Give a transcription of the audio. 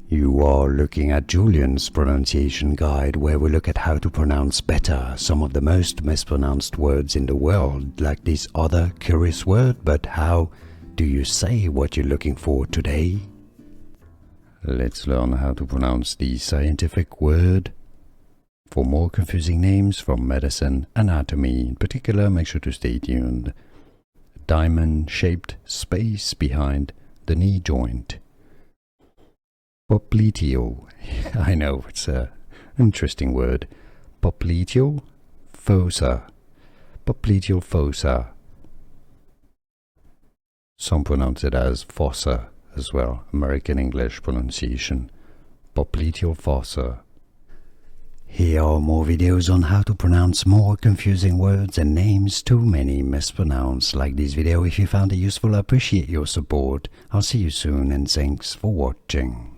You are looking at Julian's pronunciation guide, where we look at how to pronounce better some of the most mispronounced words in the world, like this other curious word. But how do you say what you're looking for today? Let's learn how to pronounce the scientific word. For more confusing names from medicine, anatomy in particular, make sure to stay tuned. Diamond-shaped space behind the knee joint. Popliteal. I know, it's an interesting word. Popliteal Fossa. Popliteal Fossa. Some pronounce it as fossa as well, American English pronunciation. Popliteal Fossa. Here are more videos on how to pronounce more confusing words and names too many mispronounced. Like this video if you found it useful. I appreciate your support. I'll see you soon and thanks for watching.